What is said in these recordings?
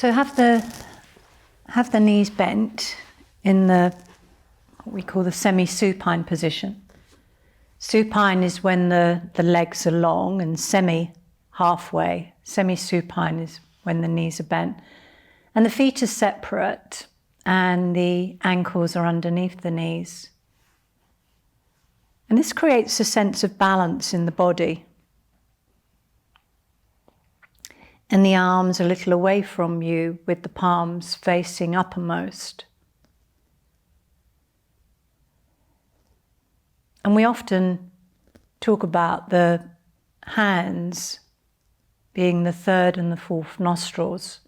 So have the knees bent in what we call the semi-supine position. Supine is when the legs are long, and halfway. Semi-supine is when the knees are bent. And the feet are separate and the ankles are underneath the knees. And this creates a sense of balance in the body. And the arms a little away from you with the palms facing uppermost. And we often talk about the hands being the third and the fourth nostrils.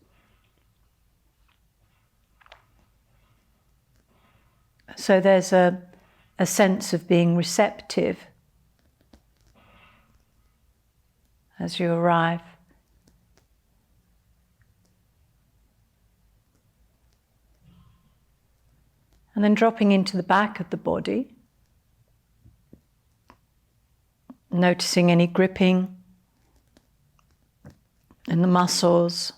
So there's a sense of being receptive as you arrive. And then dropping into the back of the body, noticing any gripping in the muscles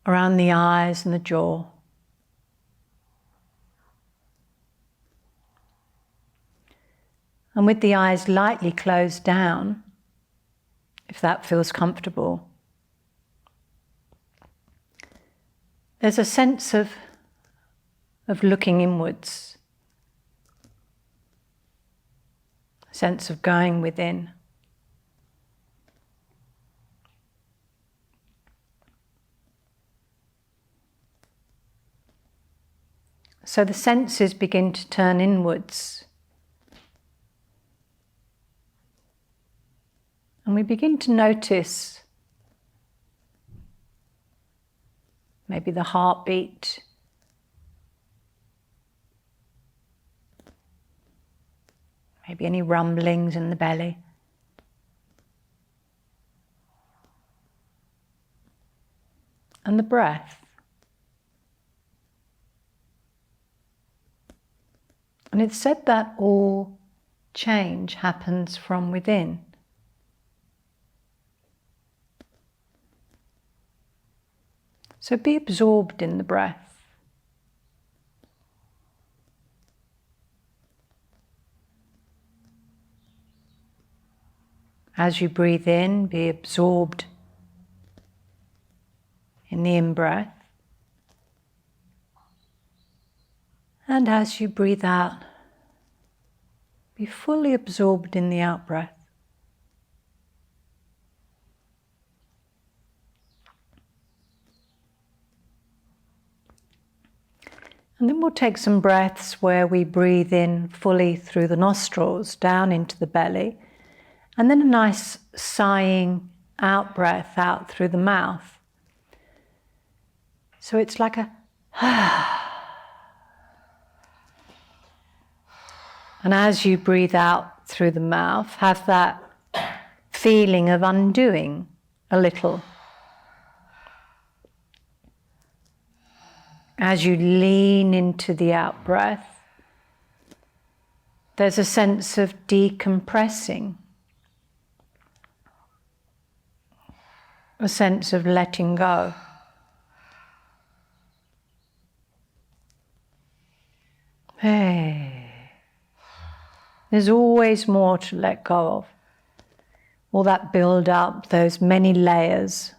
around the eyes and the jaw. And with the eyes lightly closed down, if that feels comfortable, there's a sense of looking inwards, a sense of going within. So the senses begin to turn inwards. And we begin to notice maybe the heartbeat, maybe any rumblings in the belly. And the breath. And it's said that all change happens from within. So be absorbed in the breath. As you breathe in, be absorbed in the in-breath. And as you breathe out, be fully absorbed in the out-breath. And then we'll take some breaths where we breathe in fully through the nostrils, down into the belly, and then a nice sighing out-breath out through the mouth. So it's like a and as you breathe out through the mouth, have that feeling of undoing a little. As you lean into the out-breath, there's a sense of decompressing, a sense of letting go. Hey. There's always more to let go of. All that build up, those many layers.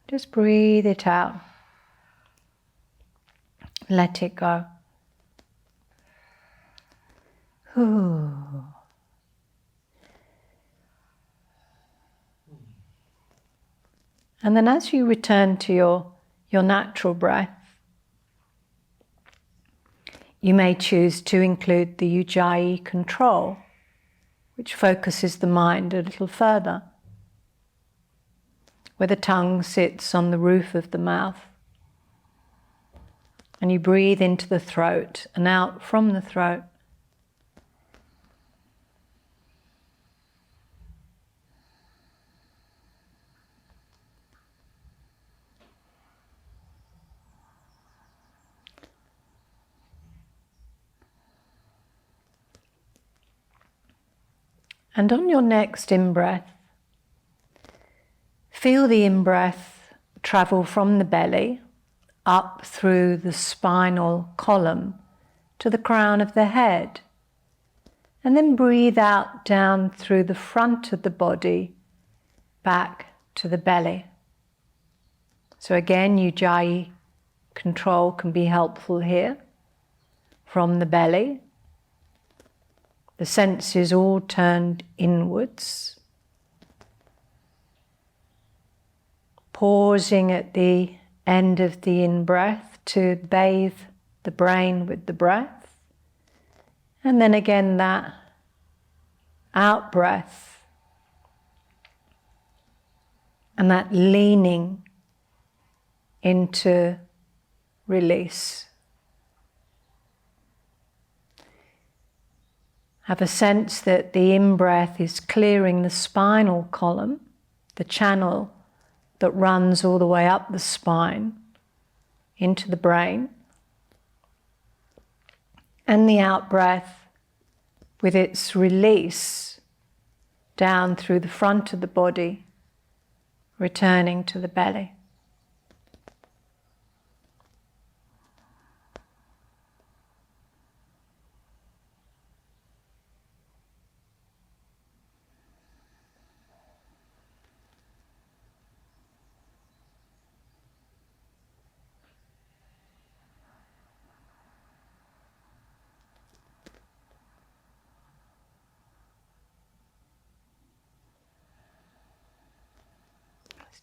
Just breathe it out. Let it go. Ooh. And then as you return to your natural breath, you may choose to include the Ujjayi control, which focuses the mind a little further, where the tongue sits on the roof of the mouth. And you breathe into the throat and out from the throat. And on your next in-breath, Feel the in-breath travel from the belly up through the spinal column to the crown of the head. And then breathe out down through the front of the body back to the belly. So again, Ujjayi control can be helpful here. From the belly, the senses all turned inwards. Pausing at the end of the in-breath to bathe the brain with the breath. And then again that out-breath and that leaning into release. Have a sense that the in-breath is clearing the spinal column, the channel that runs all the way up the spine into the brain. And the out-breath with its release down through the front of the body, returning to the belly.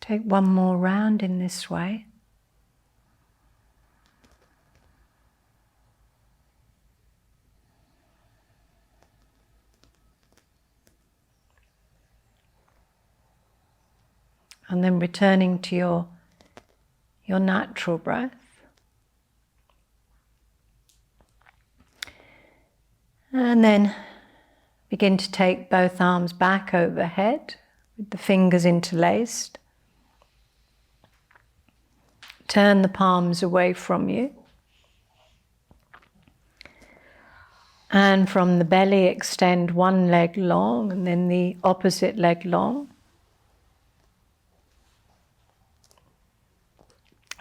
Take one more round in this way. And then returning to your natural breath. And then begin to take both arms back overhead with the fingers interlaced. Turn the palms away from you. And from the belly, extend one leg long and then the opposite leg long.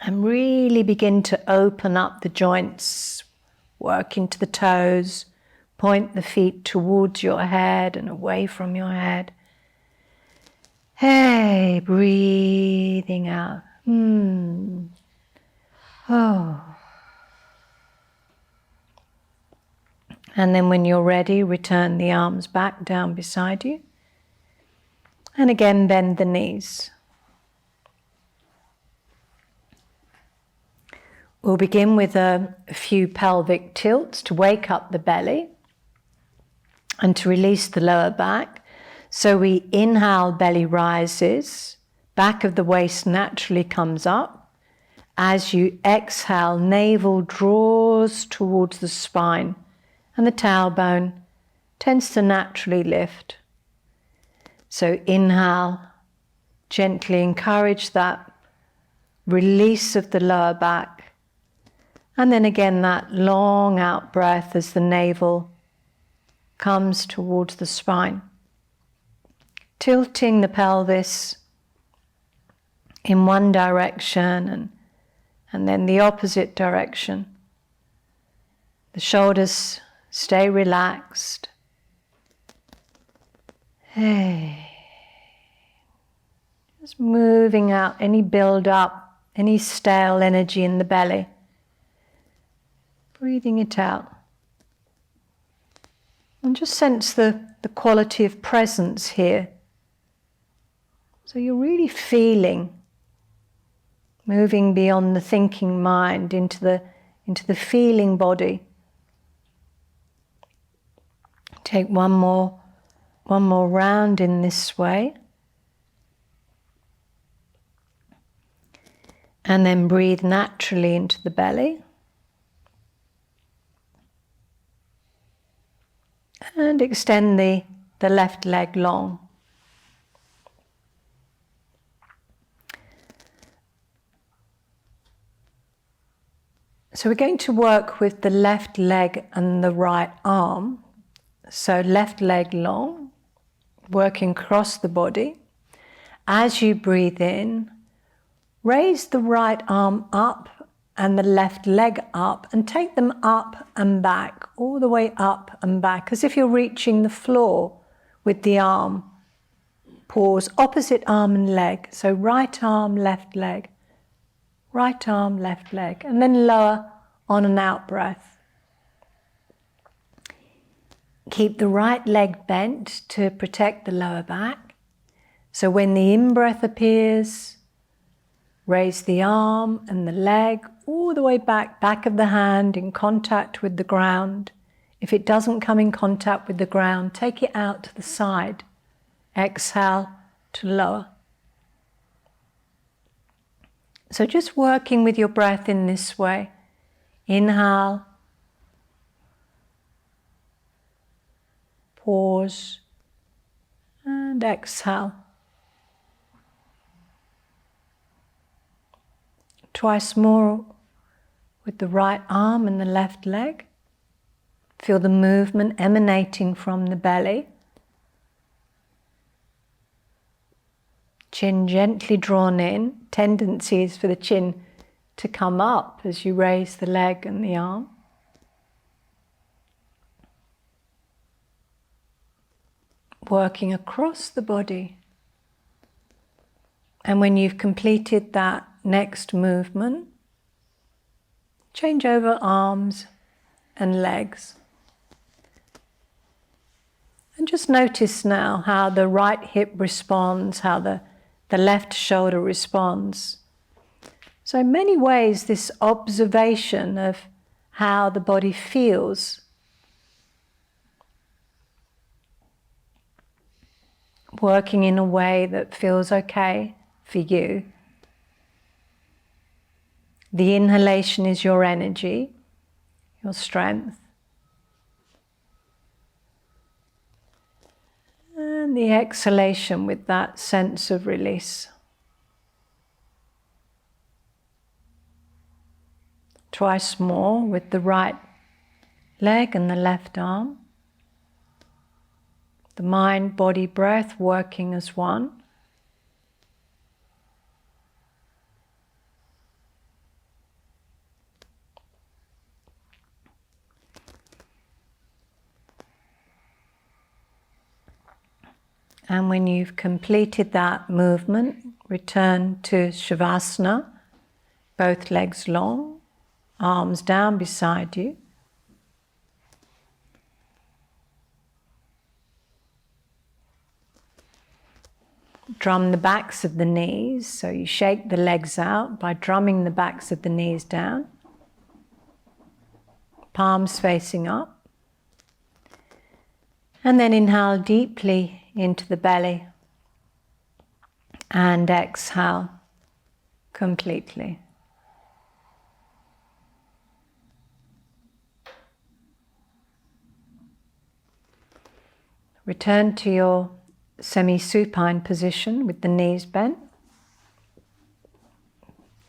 And really begin to open up the joints, work into the toes, point the feet towards your head and away from your head. Hey, breathing out. Oh. And then when you're ready, return the arms back down beside you. And again, bend the knees. We'll begin with a few pelvic tilts to wake up the belly and to release the lower back. So we inhale, belly rises, back of the waist naturally comes up. As you exhale, navel draws towards the spine and the tailbone tends to naturally lift. So inhale, gently encourage that release of the lower back. And then again that long out breath as the navel comes towards the spine. Tilting the pelvis in one direction and then the opposite direction. The shoulders stay relaxed. Hey. Just moving out any build up, any stale energy in the belly. Breathing it out. And just sense the quality of presence here. So you're really feeling, moving beyond the thinking mind into the feeling body. Take one more round in this way. And then breathe naturally into the belly. And extend the left leg long. So we're going to work with the left leg and the right arm. So left leg long, working across the body. as you breathe in, raise the right arm up and the left leg up and take them up and back, all the way up and back, as if you're reaching the floor with the arm. Pause, opposite arm and leg. So right arm, left leg, right arm, left leg, and then lower on an out breath. Keep the right leg bent to protect the lower back. So when the in-breath appears, raise the arm and the leg all the way back, back of the hand in contact with the ground. If it doesn't come in contact with the ground, take it out to the side. Exhale to lower. So just working with your breath in this way. Inhale. Pause. And exhale. Twice more with the right arm and the left leg. Feel the movement emanating from the belly. Chin gently drawn in. Tendency is for the chin to come up as you raise the leg and the arm. Working across the body. And when you've completed that next movement, change over arms and legs. And just notice now how the right hip responds, how the left shoulder responds. So in many ways, this observation of how the body feels, working in a way that feels okay for you. The inhalation is your energy, your strength. And the exhalation with that sense of release. Twice more with the right leg and the left arm. The mind, body, breath working as one. And when you've completed that movement, return to Shavasana, both legs long, arms down beside you. Drum the backs of the knees, so you shake the legs out by drumming the backs of the knees down. Palms facing up. And then inhale deeply into the belly and exhale completely. Return to your semi-supine position with the knees bent.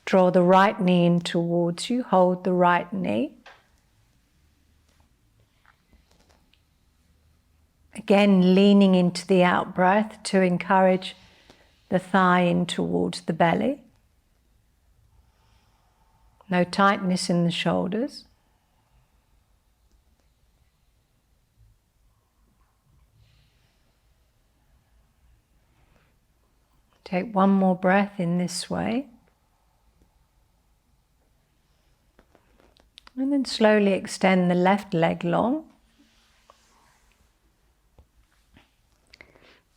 Draw the right knee in towards you, hold the right knee. Again, leaning into the out breath to encourage the thigh in towards the belly. No tightness in the shoulders. Take one more breath in this way. And then slowly extend the left leg long.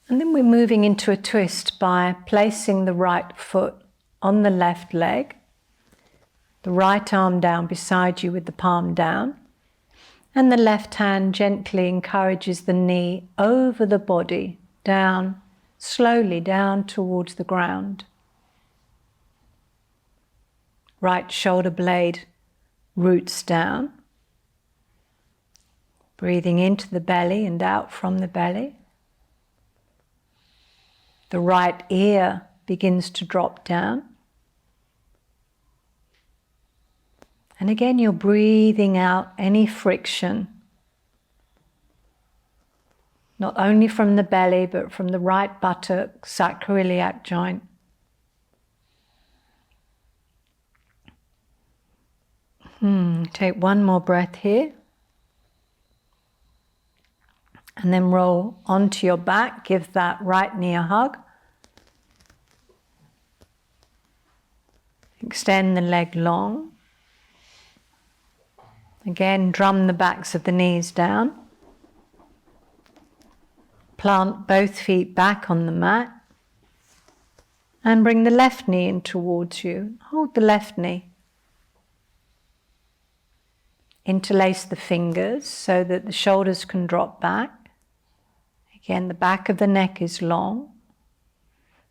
And then we're moving into a twist by placing the right foot on the left leg, the right arm down beside you with the palm down, and the left hand gently encourages the knee over the body, down, slowly down towards the ground. Right shoulder blade roots down, breathing into the belly and out from the belly. The right ear begins to drop down. And again, you're breathing out any friction. not only from the belly, but from the right buttock, sacroiliac joint. Take one more breath here. And then roll onto your back. Give that right knee a hug. Extend the leg long. Again, drum the backs of the knees down. Plant both feet back on the mat. And bring the left knee in towards you. Hold the left knee. Interlace the fingers so that the shoulders can drop back. Again, the back of the neck is long.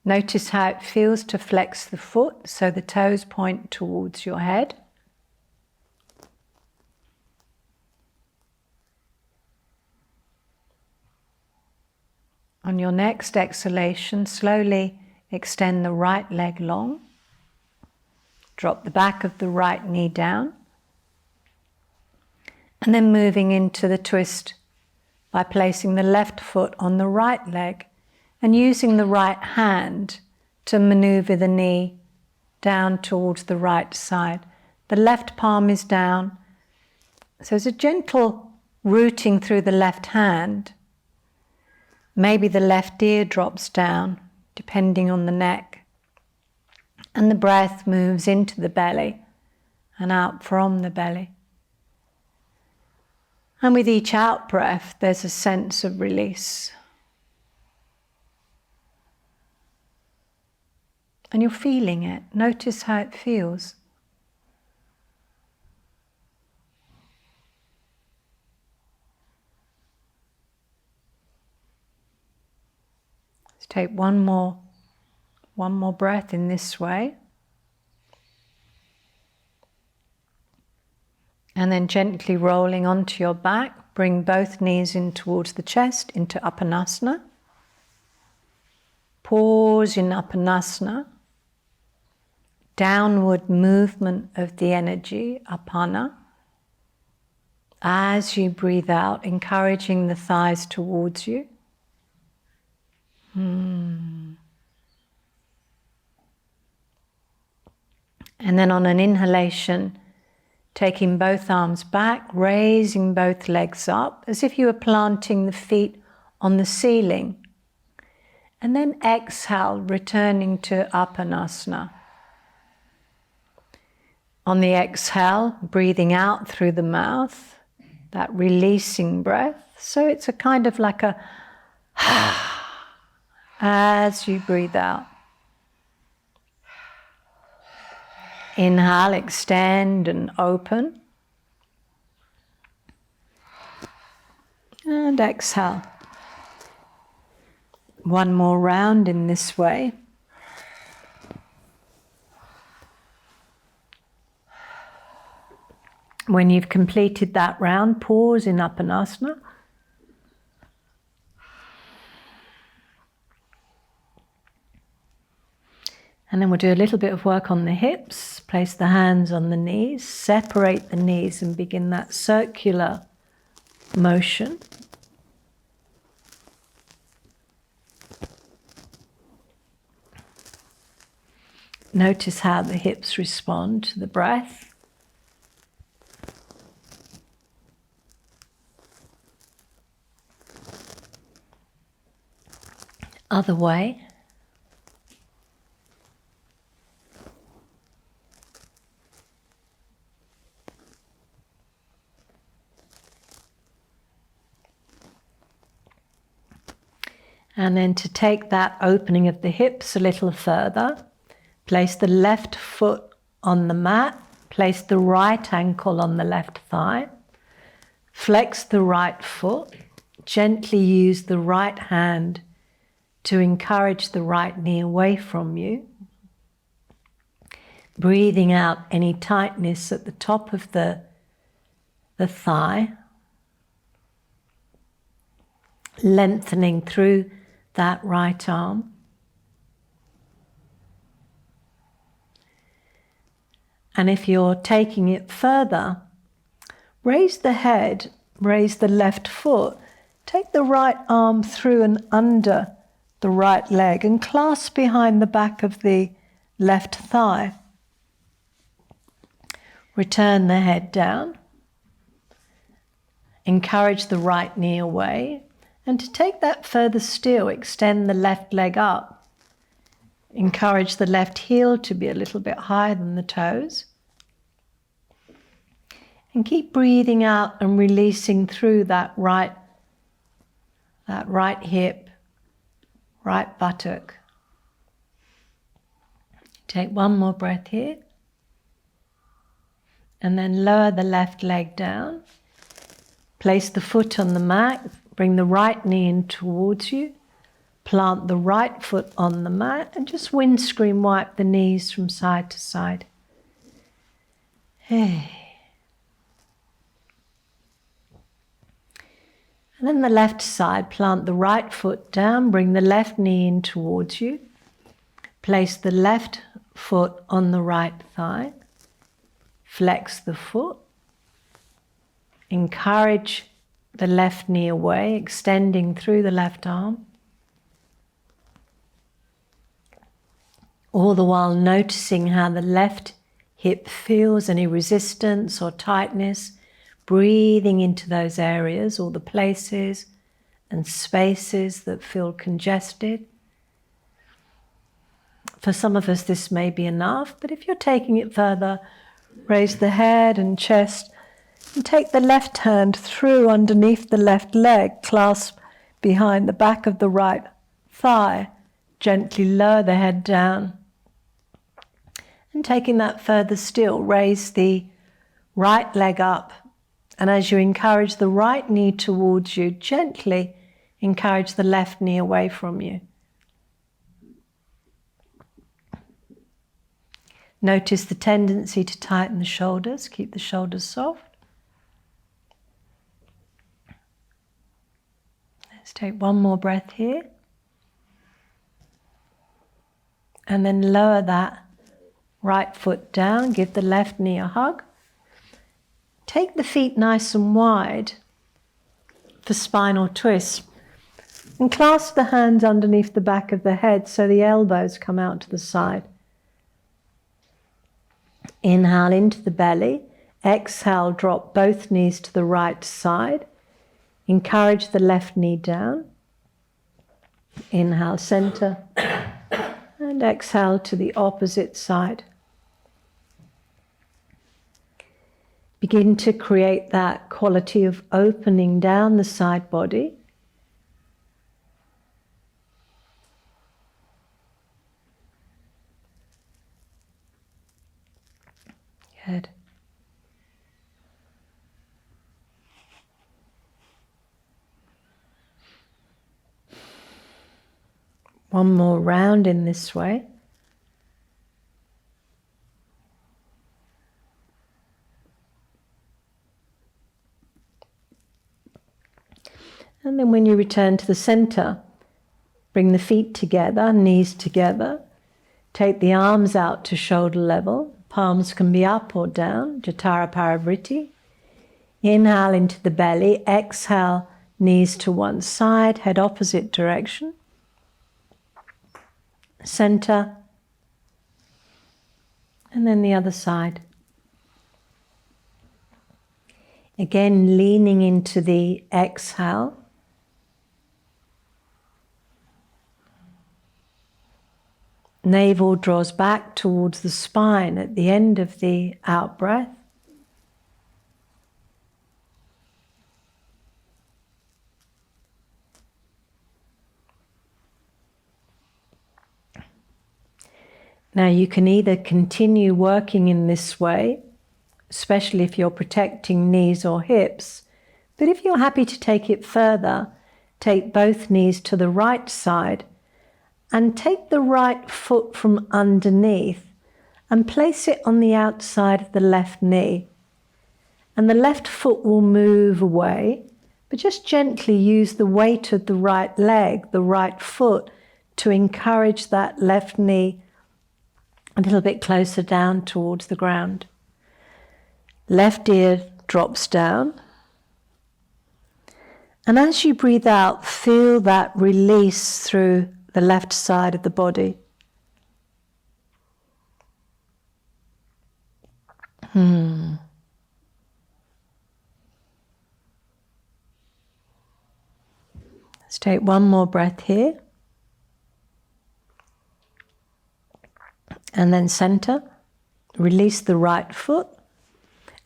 Notice how it feels to flex the foot so the toes point towards your head. On your next exhalation, slowly extend the right leg long. Drop the back of the right knee down. And then moving into the twist by placing the left foot on the right leg and using the right hand to maneuver the knee down towards the right side. The left palm is down. So there's a gentle rooting through the left hand. Maybe the left ear drops down, depending on the neck. And the breath moves into the belly and out from the belly. And with each out breath, there's a sense of release. And you're feeling it. Notice how it feels. Let's take one more breath in this way. And then gently rolling onto your back, bring both knees in towards the chest, into Apanasana. Pause in Apanasana. Downward movement of the energy, Apana. As you breathe out, encouraging the thighs towards you. And then on an inhalation, taking both arms back, raising both legs up, as if you were planting the feet on the ceiling. And then exhale, returning to Apanasana. On the exhale, breathing out through the mouth, that releasing breath. So it's a kind of like a as you breathe out. Inhale, extend and open. And exhale. One more round in this way. When you've completed that round, pause in Apanasana. And then we'll do a little bit of work on the hips. Place the hands on the knees, separate the knees and begin that circular motion. Notice how the hips respond to the breath. Other way. And then to take that opening of the hips a little further, place the left foot on the mat, place the right ankle on the left thigh, flex the right foot, gently use the right hand to encourage the right knee away from you. Breathing out any tightness at the top of the thigh, lengthening through that right arm. And if you're taking it further, raise the head, raise the left foot, Take the right arm through and under the right leg and clasp behind the back of the left thigh. Return the head down. Encourage the right knee away. And to take that further still, extend the left leg up. Encourage the left heel to be a little bit higher than the toes. And keep breathing out and releasing through that right hip, right buttock. Take one more breath here. And then lower the left leg down. Place the foot on the mat. Bring the right knee in towards you. Plant the right foot on the mat and just windscreen wipe the knees from side to side. Hey. And then the left side, plant the right foot down, bring the left knee in towards you. Place the left foot on the right thigh. Flex the foot. Encourage the left knee away, extending through the left arm. All the while noticing how the left hip feels, any resistance or tightness, breathing into those areas, all the places and spaces that feel congested. For some of us this may be enough, but if you're taking it further, raise the head and chest and take the left hand through underneath the left leg, clasp behind the back of the right thigh, gently lower the head down. And taking that further still, raise the right leg up. And as you encourage the right knee towards you, gently encourage the left knee away from you. Notice the tendency to tighten the shoulders, keep the shoulders soft. Let's take one more breath here. And then lower that right foot down, give the left knee a hug. Take the feet nice and wide for spinal twists. And clasp the hands underneath the back of the head so the elbows come out to the side. Inhale into the belly. Exhale, drop both knees to the right side. Encourage the left knee down. Inhale, center. And exhale to the opposite side. Begin to create that quality of opening down the side body. Good. One more round in this way. And then when you return to the center, bring the feet together, knees together. Take the arms out to shoulder level. Palms can be up or down, Jatara Parivriti. Inhale into the belly. Exhale, knees to one side, head opposite direction. Center. And then the other side. Again, leaning into the exhale. Navel draws back towards the spine at the end of the out-breath. Now you can either continue working in this way, especially if you're protecting knees or hips, but if you're happy to take it further, take both knees to the right side and take the right foot from underneath and place it on the outside of the left knee. And the left foot will move away, but just gently use the weight of the right leg, the right foot, to encourage that left knee a little bit closer down towards the ground. Left ear drops down. And as you breathe out, feel that release through the left side of the body. Let's take one more breath here. And then center. Release the right foot.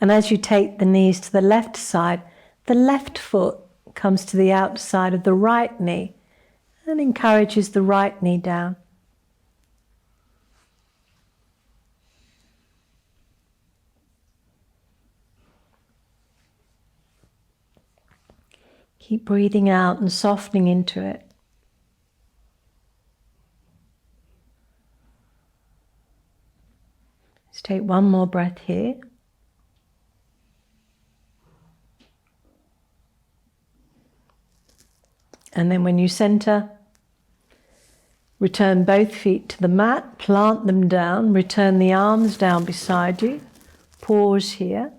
And as you take the knees to the left side, the left foot comes to the outside of the right knee and encourages the right knee down. Keep breathing out and softening into it. Let's take one more breath here. And then when you center, return both feet to the mat, plant them down, return the arms down beside you. Pause here.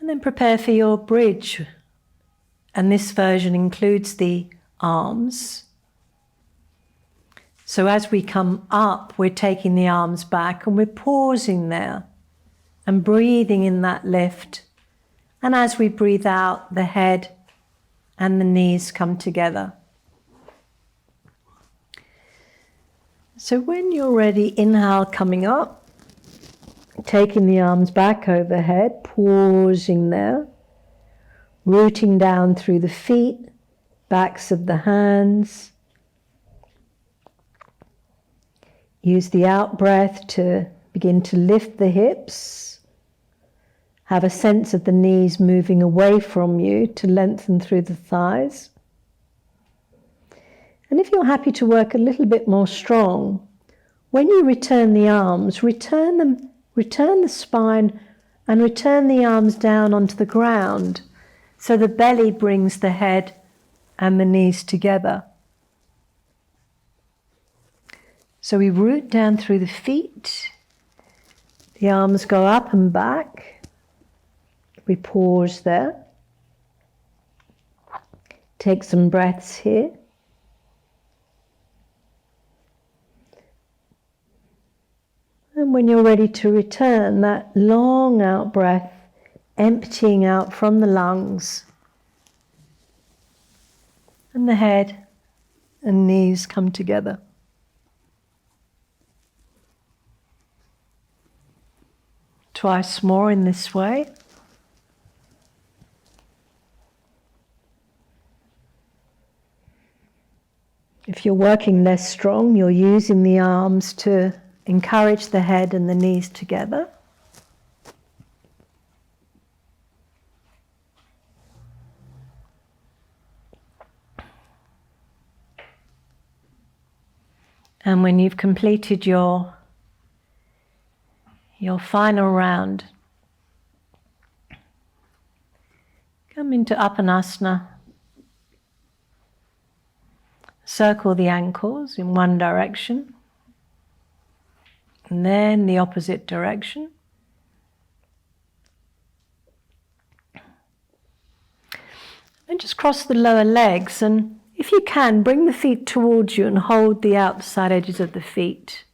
And then prepare for your bridge. And this version includes the arms. So as we come up, we're taking the arms back and we're pausing there and breathing in that lift. And as we breathe out, the head and the knees come together. So when you're ready, inhale coming up, taking the arms back overhead, pausing there, rooting down through the feet, backs of the hands. Use the out breath to begin to lift the hips. Have a sense of the knees moving away from you to lengthen through the thighs. And if you're happy to work a little bit more strong, when you return the arms, return the spine and return the arms down onto the ground so the belly brings the head and the knees together. So we root down through the feet, the arms go up and back, we pause there, take some breaths here. And when you're ready to return, that long out breath, emptying out from the lungs, and the head and knees come together. Twice more in this way. If you're working less strong, you're using the arms to encourage the head and the knees together. And when you've completed your final round, come into Uttanasana. Circle the ankles in one direction, and then the opposite direction. And just cross the lower legs, and if you can, bring the feet towards you and hold the outside edges of the feet.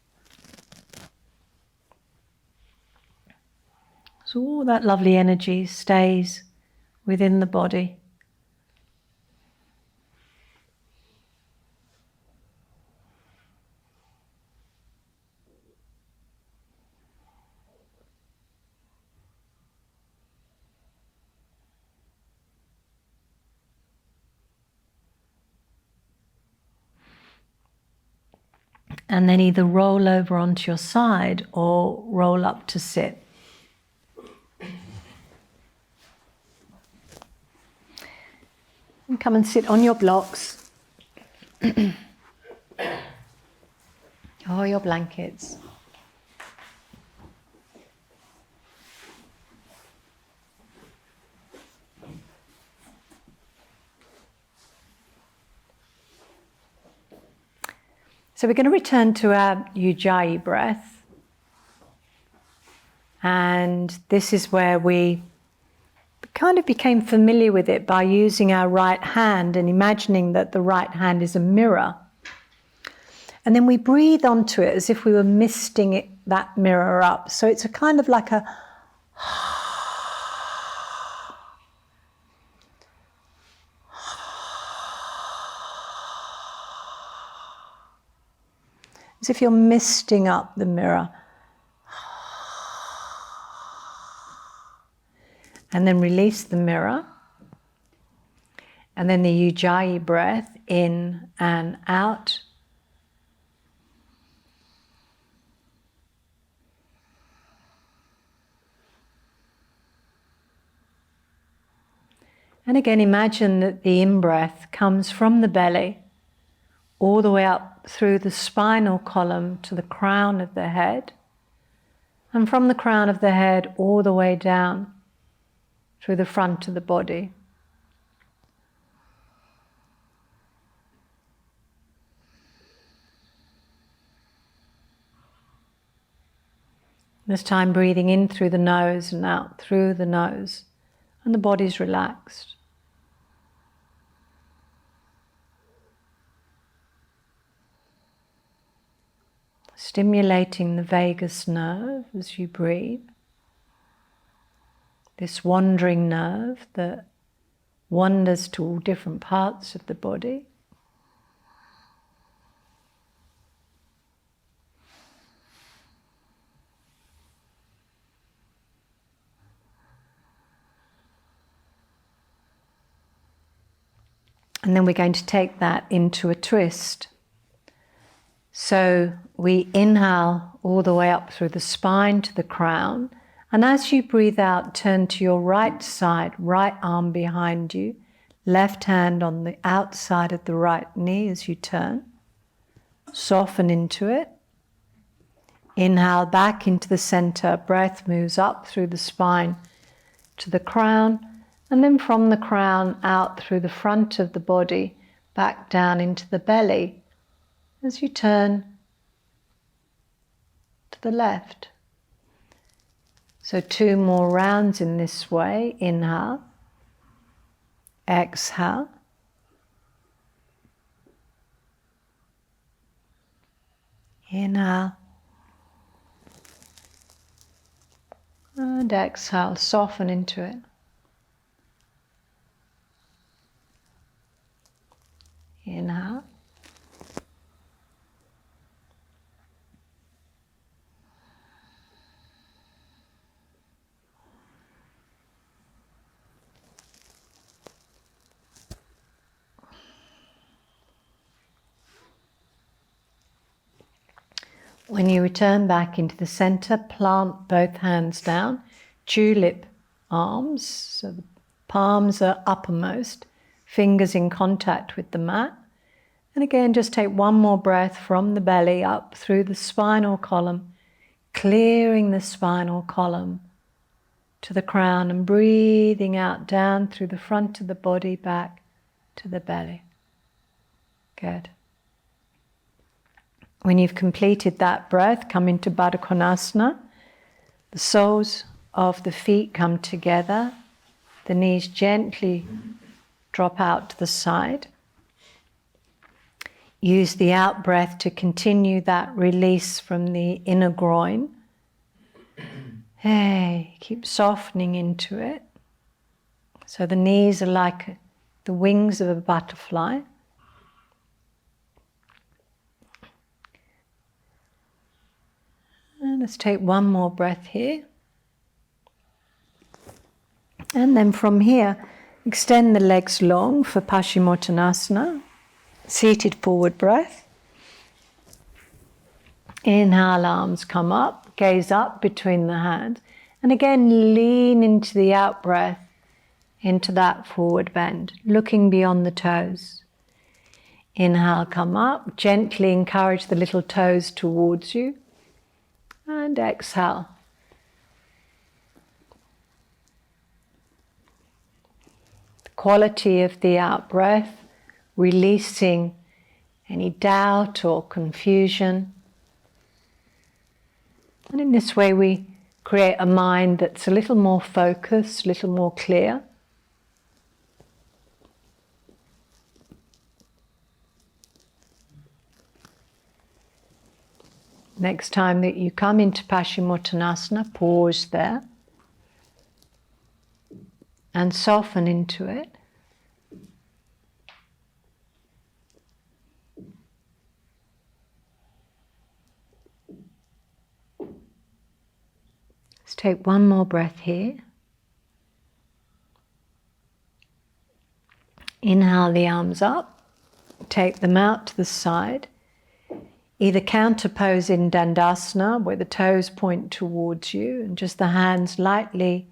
So all that lovely energy stays within the body. And then either roll over onto your side or roll up to sit. And come and sit on your blocks or your blankets. So we're going to return to our Ujjayi breath. And this is where we kind of became familiar with it by using our right hand and imagining that the right hand is a mirror. And then we breathe onto it as if we were misting it, that mirror up. So it's a kind of like a as if you're misting up the mirror. And then release the mirror. And then the Ujjayi breath in and out. And again, imagine that the in-breath comes from the belly all the way up through the spinal column to the crown of the head, and from the crown of the head all the way down through the front of the body. This time breathing in through the nose and out through the nose, and the body's relaxed. Stimulating the vagus nerve as you breathe. This wandering nerve that wanders to all different parts of the body. And then we're going to take that into a twist. So we inhale all the way up through the spine to the crown. And as you breathe out, turn to your right side, right arm behind you, left hand on the outside of the right knee as you turn. Soften into it. Inhale back into the center. Breath moves up through the spine to the crown. And then from the crown out through the front of the body, back down into the belly as you turn to the left. So 2 more rounds in this way. Inhale, exhale. Inhale and exhale, soften into it. Inhale. When you return back into the center, plant both hands down, tulip arms, so the palms are uppermost, fingers in contact with the mat. And again, just take 1 more breath from the belly up through the spinal column, clearing the spinal column to the crown and breathing out down through the front of the body back to the belly. Good. When you've completed that breath, come into Baddha Konasana. The soles of the feet come together. The knees gently drop out to the side. Use the out breath to continue that release from the inner groin. Hey, keep softening into it. So the knees are like the wings of a butterfly. And let's take 1 more breath here. And then from here, extend the legs long for Paschimottanasana, seated forward breath. Inhale, arms come up, gaze up between the hands. And again, lean into the out breath, into that forward bend, looking beyond the toes. Inhale, come up, gently encourage the little toes towards you. And exhale. The quality of the out breath, releasing any doubt or confusion. And in this way we create a mind that's a little more focused, a little more clear. Next time that you come into Paschimottanasana, pause there and soften into it. Let's take one more breath here. Inhale the arms up, take them out to the side. Either counterpose in Dandasana, where the toes point towards you and just the hands lightly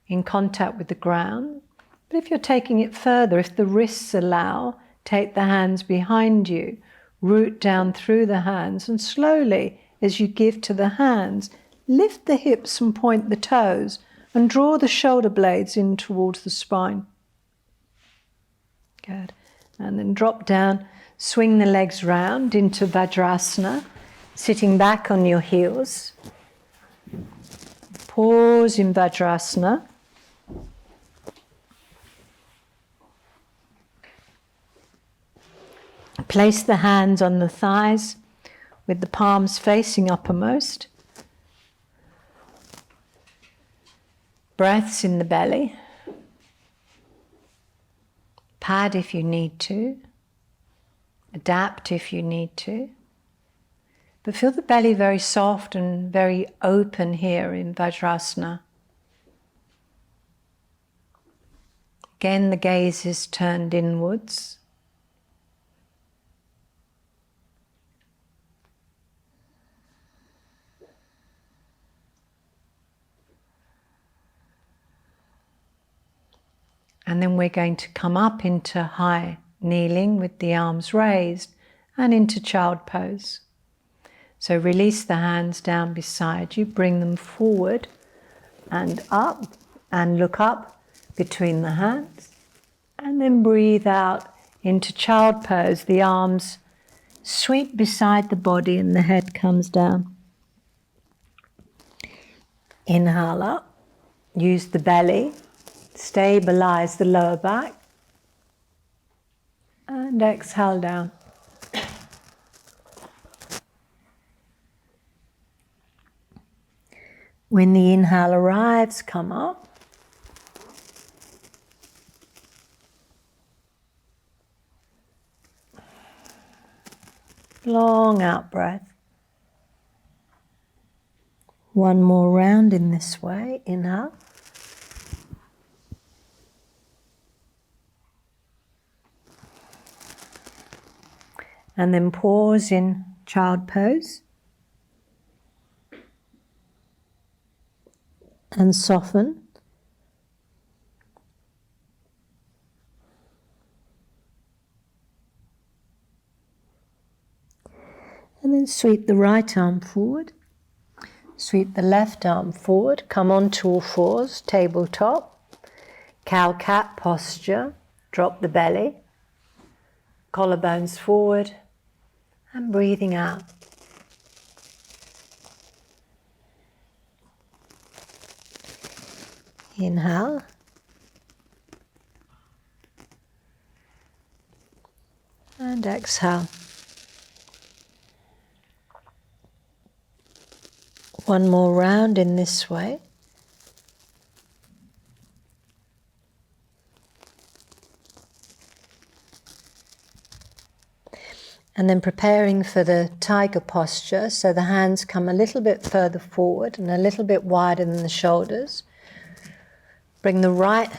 in contact with the ground. But if you're taking it further, if the wrists allow, take the hands behind you, root down through the hands, and slowly, as you give to the hands, lift the hips and point the toes and draw the shoulder blades in towards the spine. Good. And then drop down. Swing the legs round into Vajrasana, sitting back on your heels. Pause in Vajrasana. Place the hands on the thighs with the palms facing uppermost. Breaths in the belly. Pad if you need to. Adapt if you need to. But feel the belly very soft and very open here in Vajrasana. Again, the gaze is turned inwards. And then we're going to come up into high kneeling with the arms raised and into child pose. So release the hands down beside you, bring them forward and up, and look up between the hands, and then breathe out into child pose. The arms sweep beside the body and the head comes down. Inhale up, use the belly, stabilize the lower back. And exhale down. When the inhale arrives, come up. Long out breath. One more round in this way. Inhale. And then pause in child pose. And soften. And then sweep the right arm forward. Sweep the left arm forward. Come onto all fours, tabletop. Cow-cat posture. Drop the belly. Collarbones forward. And breathing out. Inhale. And exhale. One more round in this way. And then preparing for the tiger posture, so the hands come a little bit further forward and a little bit wider than the shoulders. Bring the right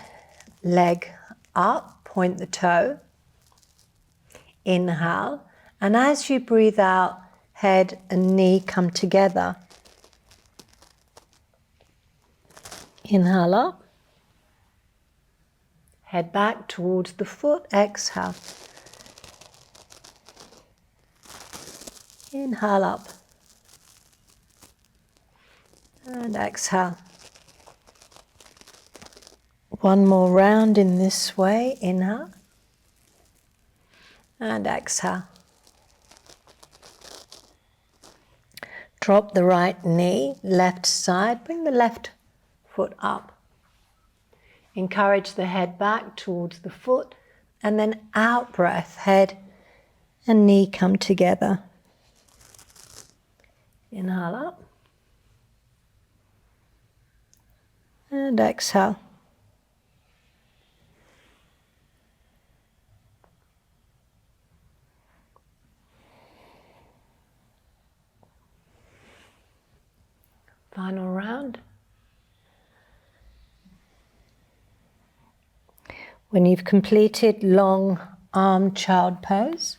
leg up, point the toe. Inhale, and as you breathe out, head and knee come together. Inhale up. Head back towards the foot, exhale. Inhale up. And exhale. One more round in this way. Inhale. And exhale. Drop the right knee, left side, bring the left foot up. Encourage the head back towards the foot, and then out breath, head and knee come together. Inhale up. And exhale. Final round. When you've completed long arm child pose,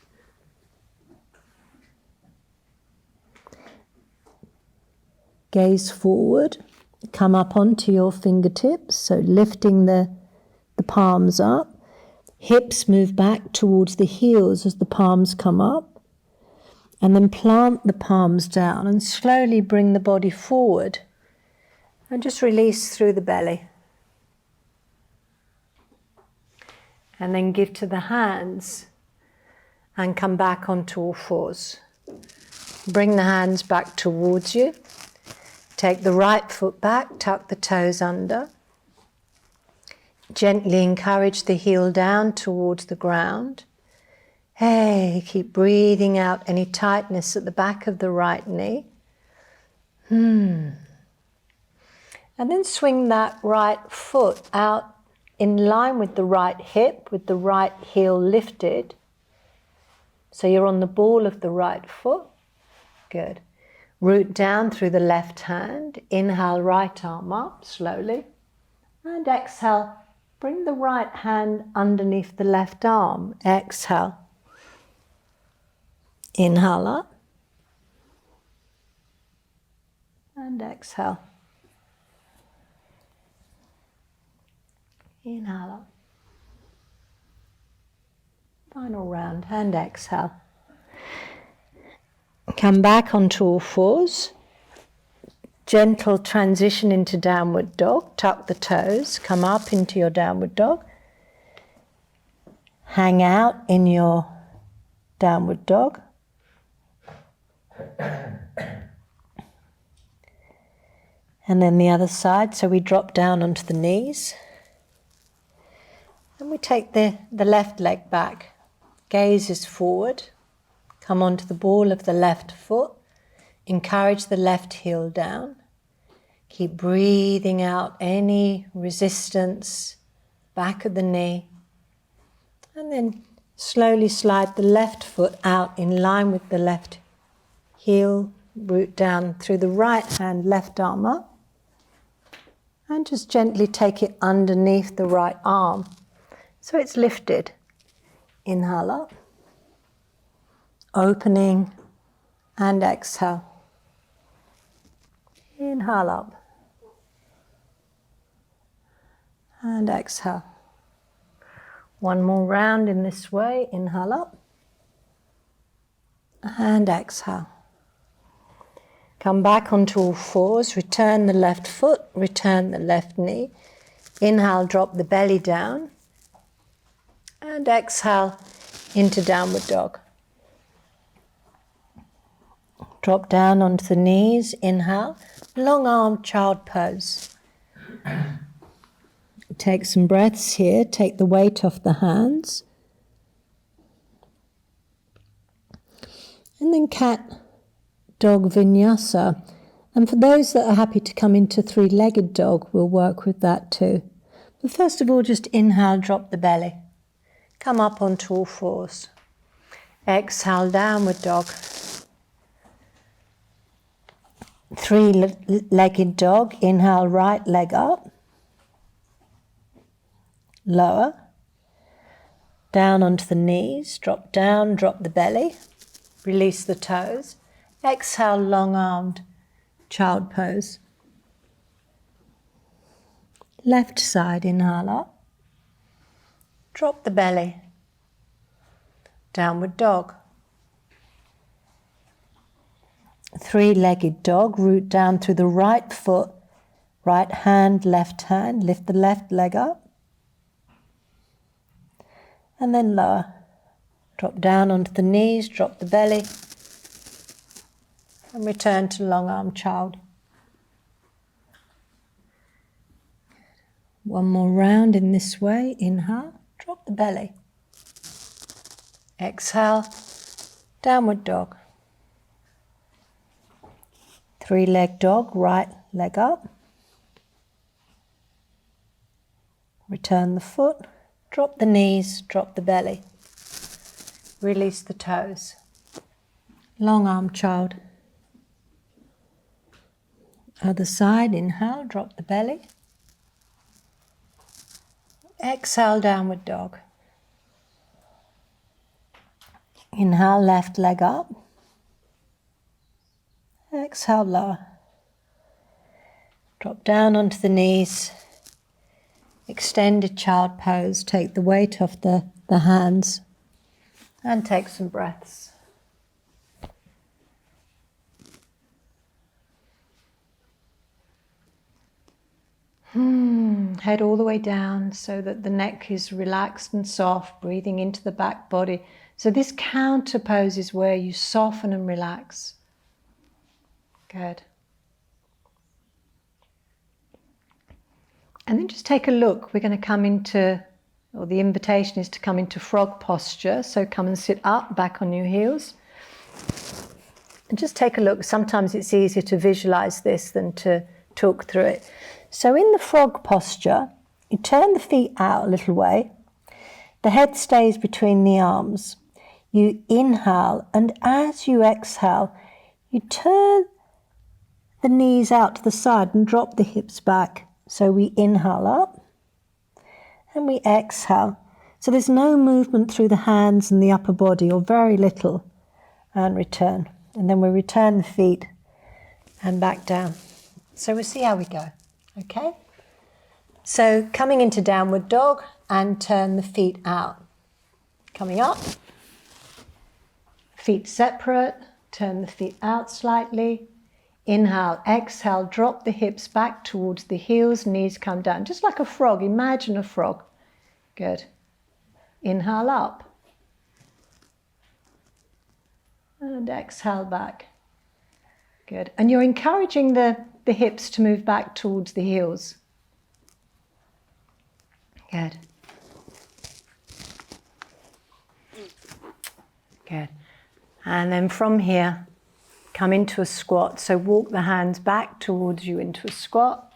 gaze forward, come up onto your fingertips, so lifting the palms up. Hips move back towards the heels as the palms come up. And then plant the palms down and slowly bring the body forward and just release through the belly. And then give to the hands and come back onto all fours. Bring the hands back towards you. Take the right foot back, tuck the toes under. Gently encourage the heel down towards the ground. Hey, keep breathing out any tightness at the back of the right knee. And then swing that right foot out in line with the right hip, with the right heel lifted. So you're on the ball of the right foot. Good. Root down through the left hand. Inhale, right arm up slowly. And exhale, bring the right hand underneath the left arm. Exhale. Inhale up. And exhale. Inhale up. Final round, and exhale. Come back onto all fours. Gentle transition into downward dog. Tuck the toes, come up into your downward dog. Hang out in your downward dog. And then the other side, so we drop down onto the knees. And we take the left leg back. Gaze is forward. Come onto the ball of the left foot. Encourage the left heel down. Keep breathing out any resistance, back of the knee. And then slowly slide the left foot out in line with the left heel. Root down through the right hand, left arm up. And just gently take it underneath the right arm. So it's lifted. Inhale up. Opening and exhale. Inhale up. And exhale. One more round in this way. Inhale up. And exhale. Come back onto all fours. Return the left foot. Return the left knee. Inhale, drop the belly down. And exhale into downward dog. Drop down onto the knees. Inhale. Long arm child pose. Take some breaths here. Take the weight off the hands. And then cat dog vinyasa. And for those that are happy to come into three-legged dog, we'll work with that too. But first of all, just inhale, drop the belly. Come up onto all fours. Exhale, downward dog. Three-legged dog. Inhale, right leg up. Lower. Down onto the knees. Drop down, drop the belly. Release the toes. Exhale, long-armed child pose. Left side, inhale up. Drop the belly. Downward dog. Three-legged dog, root down through the right foot, right hand, left hand, lift the left leg up. And then lower. Drop down onto the knees, drop the belly. And return to long arm child. One more round in this way. Inhale, drop the belly. Exhale, downward dog. 3-leg dog, right leg up. Return the foot, drop the knees, drop the belly. Release the toes. Long arm child. Other side, inhale, drop the belly. Exhale, downward dog. Inhale, left leg up. Exhale, lower. Drop down onto the knees. Extended child pose. Take the weight off the hands and take some breaths. Head all the way down so that the neck is relaxed and soft, breathing into the back body. So this counter pose is where you soften and relax. Good. And then just take a look. We're going to come into, or the invitation is to come into frog posture. So come and sit up, back on your heels. And just take a look. Sometimes it's easier to visualize this than to talk through it. So in the frog posture, you turn the feet out a little way. The head stays between the arms. You inhale, and as you exhale, you turn the knees out to the side and drop the hips back. So we inhale up and we exhale. So there's no movement through the hands and the upper body, or very little, and return. And then we return the feet and back down. So we'll see how we go. Okay? So coming into downward dog and turn the feet out. Coming up, feet separate, turn the feet out slightly. Inhale, exhale, drop the hips back towards the heels, knees come down. Just like a frog, imagine a frog. Good. Inhale up. And exhale back. Good. And you're encouraging the hips to move back towards the heels. Good. Good. And then from here, come into a squat. So walk the hands back towards you into a squat.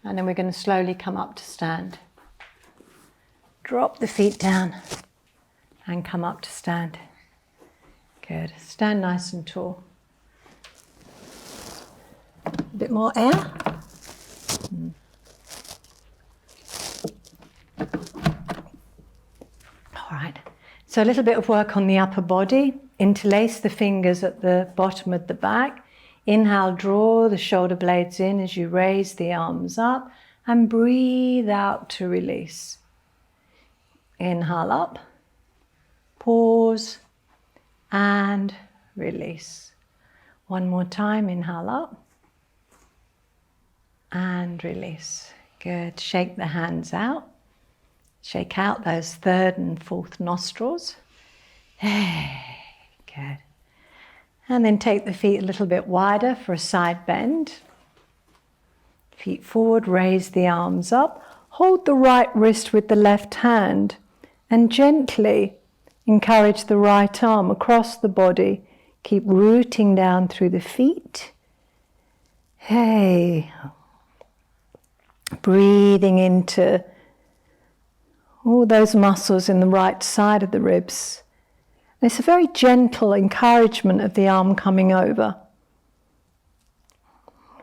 And then we're going to slowly come up to stand. Drop the feet down and come up to stand. Good. Stand nice and tall. A bit more air. All right. So a little bit of work on the upper body. Interlace the fingers at the bottom of the back. Inhale, draw the shoulder blades in as you raise the arms up, and breathe out to release. Inhale up, pause, and release. One more time, inhale up, and release. Good. Shake the hands out. Shake out those third and fourth nostrils. Good. And then take the feet a little bit wider for a side bend. Feet forward, raise the arms up. Hold the right wrist with the left hand and gently encourage the right arm across the body. Keep rooting down through the feet. Hey. Breathing into all those muscles in the right side of the ribs. It's a very gentle encouragement of the arm coming over.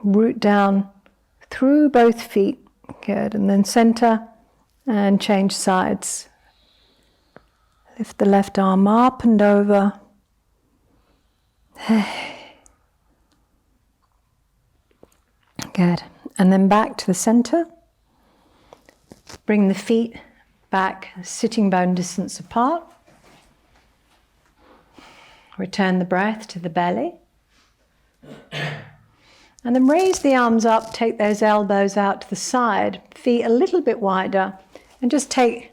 Root down through both feet. Good. And then center and change sides. Lift the left arm up and over. Good. And then back to the center. Bring the feet back, sitting bone distance apart. Return the breath to the belly. And then raise the arms up, take those elbows out to the side, feet a little bit wider, and just take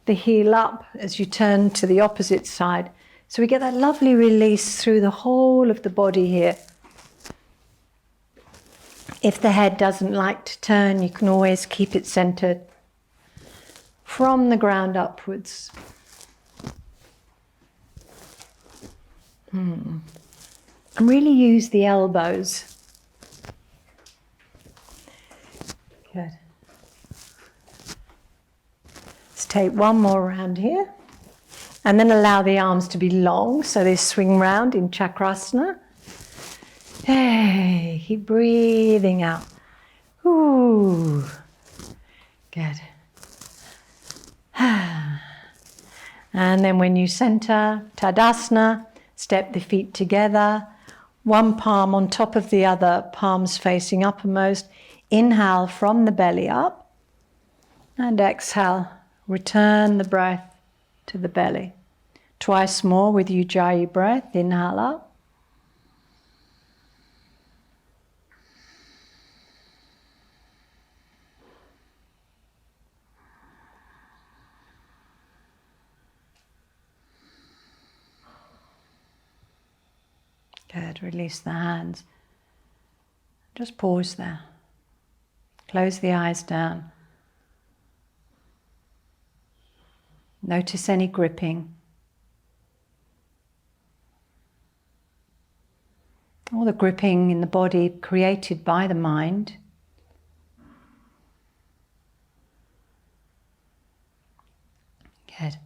the heel up as you turn to the opposite side. So we get that lovely release through the whole of the body here. If the head doesn't like to turn, you can always keep it centered from the ground upwards. And really use the elbows. Good. Let's take one more round here. And then allow the arms to be long, so they swing round in Chakrasana. Hey, keep breathing out. Ooh, good. And then when you center, Tadasana, step the feet together, one palm on top of the other, palms facing uppermost. Inhale from the belly up, and exhale, return the breath to the belly. Twice more with Ujjayi breath. Inhale up. Good. Release the hands. Just pause there. Close the eyes down. Notice any gripping. All the gripping in the body created by the mind. Good.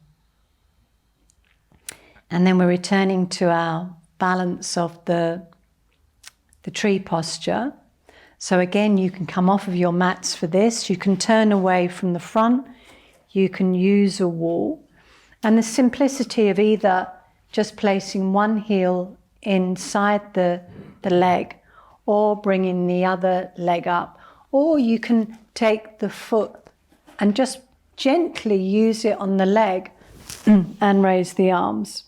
And then we're returning to our balance of the tree posture. So again, you can come off of your mats for this. You can turn away from the front. You can use a wall. And the simplicity of either just placing one heel inside the leg or bringing the other leg up. Or you can take the foot and just gently use it on the leg and raise the arms.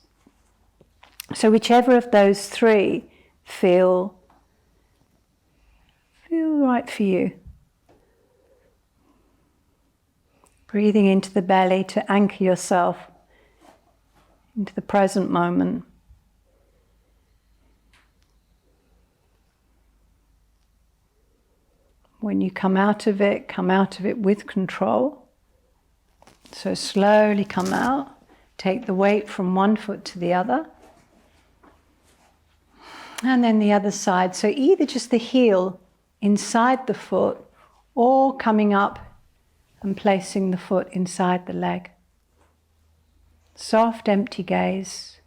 So whichever of those three feel right for you. Breathing into the belly to anchor yourself into the present moment. When you come out of it with control. So slowly come out. Take the weight from one foot to the other. And then the other side. So either just the heel inside the foot or coming up and placing the foot inside the leg. Soft, empty gaze,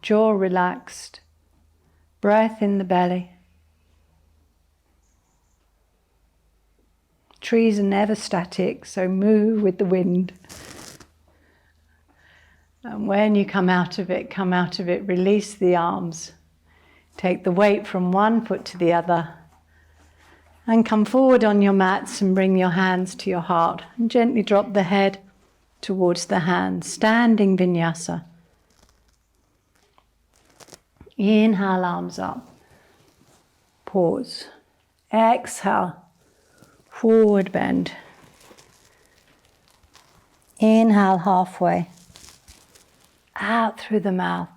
jaw relaxed, breath in the belly. Trees are never static, so move with the wind. And when you come out of it, release the arms. Take the weight from one foot to the other. And come forward on your mats and bring your hands to your heart. And gently drop the head towards the hands. Standing vinyasa. Inhale, arms up. Pause. Exhale. Forward bend. Inhale halfway. Out through the mouth.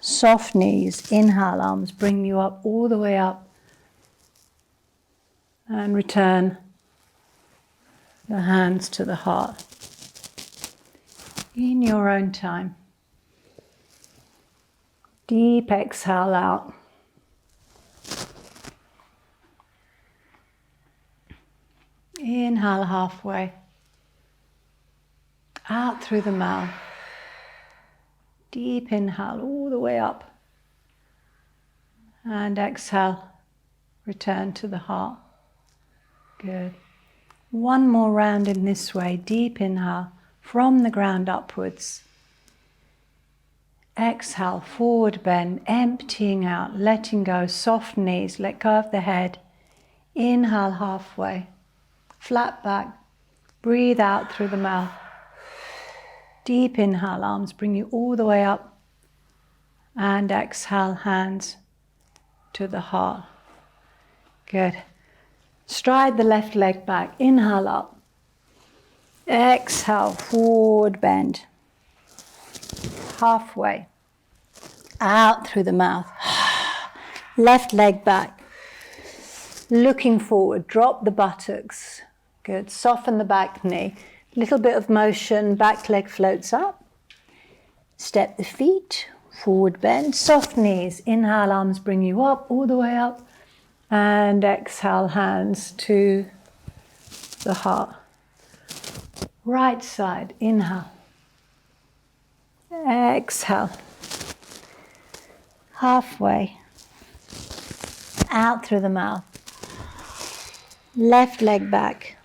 Soft knees. Inhale, arms bring you up all the way up. And return the hands to the heart. In your own time. Deep exhale out. Inhale halfway. Out through the mouth. Deep inhale all the way up. And exhale. Return to the heart. Good. One more round in this way. Deep inhale from the ground upwards. Exhale, forward bend, emptying out, letting go, soft knees, let go of the head. Inhale halfway, flat back, breathe out through the mouth. Deep inhale, arms bring you all the way up. And exhale, hands to the heart. Good. Stride the left leg back, inhale up. Exhale, forward bend. halfway, out through the mouth. Left leg back, looking forward, drop the buttocks. Good, soften the back knee. Little bit of motion, back leg floats up. Step the feet, forward bend, soft knees. Inhale, arms bring you up, all the way up. And exhale, hands to the heart. Right side, inhale. Exhale. Halfway. Out through the mouth. Left leg back.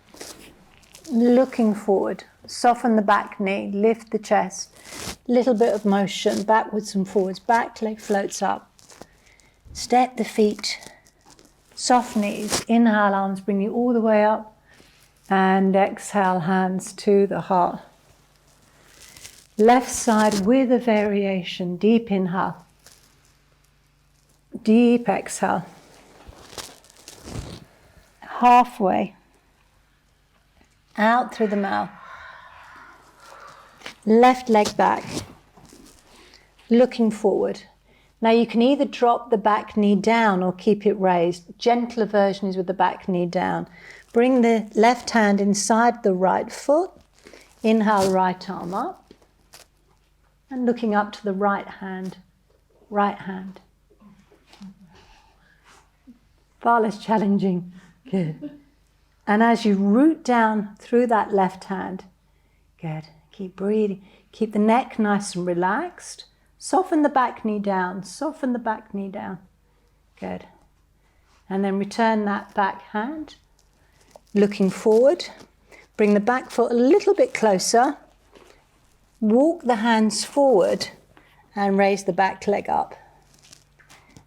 Looking forward. Soften the back knee. Lift the chest. Little bit of motion. Backwards and forwards. Back leg floats up. Step the feet. Soft knees. Inhale, arms bring you all the way up. And exhale, hands to the heart. Left side with a variation. Deep inhale. Deep exhale. Halfway. Out through the mouth. Left leg back. Looking forward. Now you can either drop the back knee down or keep it raised. Gentler version is with the back knee down. Bring the left hand inside the right foot. Inhale, right arm up. And looking up to the right hand. Right hand. Far less challenging. Good. And as you root down through that left hand, good. Keep breathing. Keep the neck nice and relaxed. Soften the back knee down. Soften the back knee down. Good. And then return that back hand. Looking forward. Bring the back foot a little bit closer. Walk the hands forward and raise the back leg up.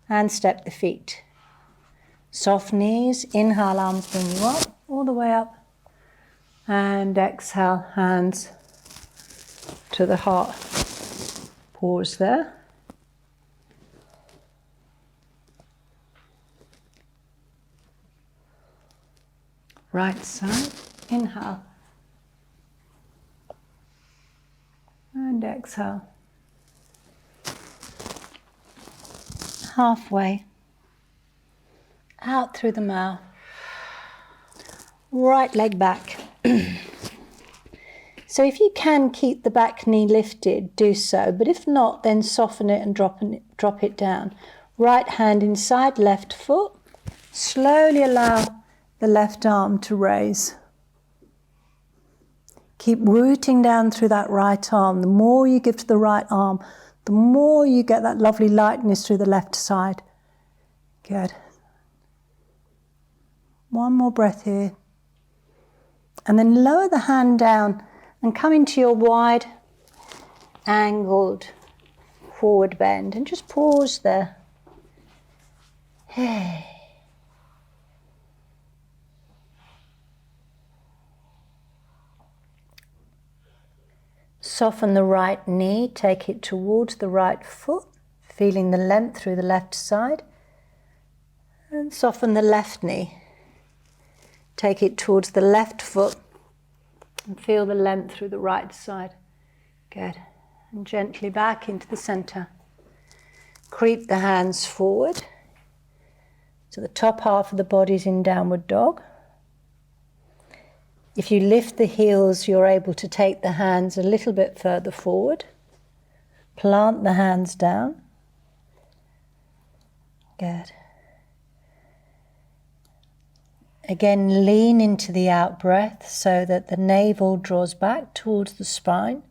And step the feet. Soft knees. Inhale, arms bring you up, all the way up. And exhale, hands to the heart. Pause there. Right side, inhale. And exhale. Halfway. Out through the mouth. Right leg back. So if you can keep the back knee lifted, do so. But if not, then soften it and drop it down. Right hand inside left foot. Slowly allow the left arm to raise. Keep rooting down through that right arm. The more you give to the right arm, the more you get that lovely lightness through the left side. Good. One more breath here. And then lower the hand down and come into your wide, angled forward bend. And just pause there. Hey. Soften the right knee, take it towards the right foot, feeling the length through the left side. And soften the left knee. Take it towards the left foot and feel the length through the right side. Good. And gently back into the center. Creep the hands forward. So the top half of the body is in downward dog. If you lift the heels, you're able to take the hands a little bit further forward. Plant the hands down. Good. Again, lean into the out breath so that the navel draws back towards the spine.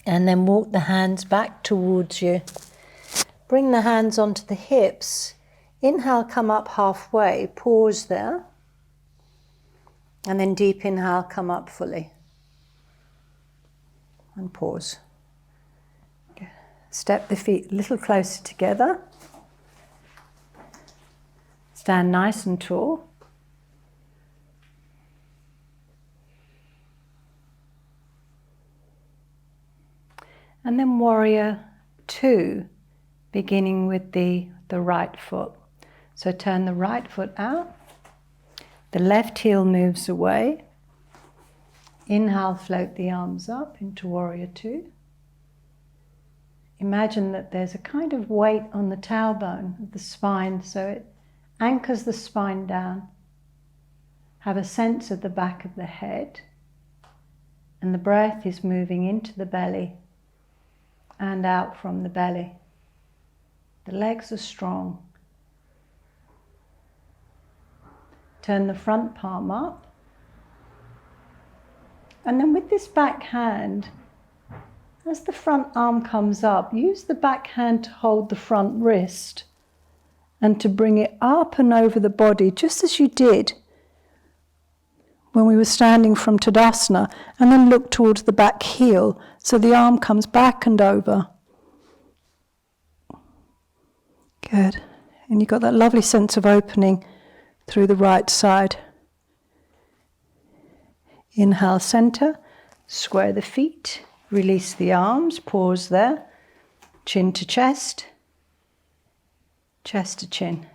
And then walk the hands back towards you. Bring the hands onto the hips. Inhale, come up halfway. Pause there. And then deep inhale, come up fully. And pause. Step the feet a little closer together. Stand nice and tall. And then warrior 2, beginning with the right foot. So turn the right foot out. The left heel moves away. Inhale, float the arms up into Warrior Two. Imagine that there's a kind of weight on the tailbone of the spine, so it anchors the spine down. Have a sense of the back of the head, and the breath is moving into the belly and out from the belly. The legs are strong. Turn the front palm up. And then with this back hand, as the front arm comes up, use the back hand to hold the front wrist and to bring it up and over the body, just as you did when we were standing from Tadasana, and then look towards the back heel, so the arm comes back and over. Good. And you've got that lovely sense of opening through the right side. Inhale, center, square the feet, release the arms, pause there, chin to chest, chest to chin.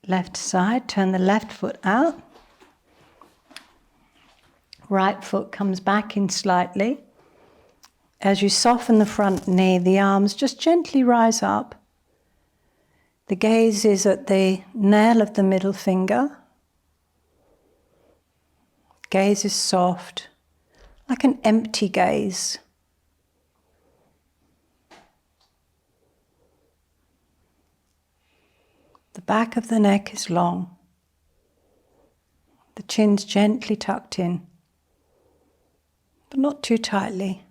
Left side, turn the left foot out. Right foot comes back in slightly. As you soften the front knee, the arms just gently rise up. The gaze is at the nail of the middle finger. Gaze is soft, like an empty gaze. The back of the neck is long. The chin's gently tucked in, but not too tightly.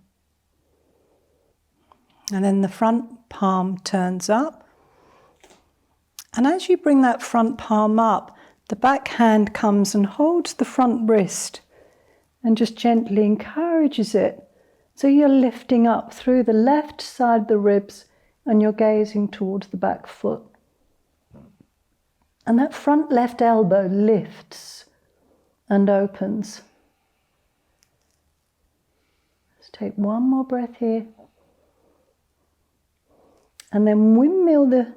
And then the front palm turns up. And as you bring that front palm up, the back hand comes and holds the front wrist and just gently encourages it. So you're lifting up through the left side of the ribs and you're gazing towards the back foot. And that front left elbow lifts and opens. Let's take one more breath here. And then windmill the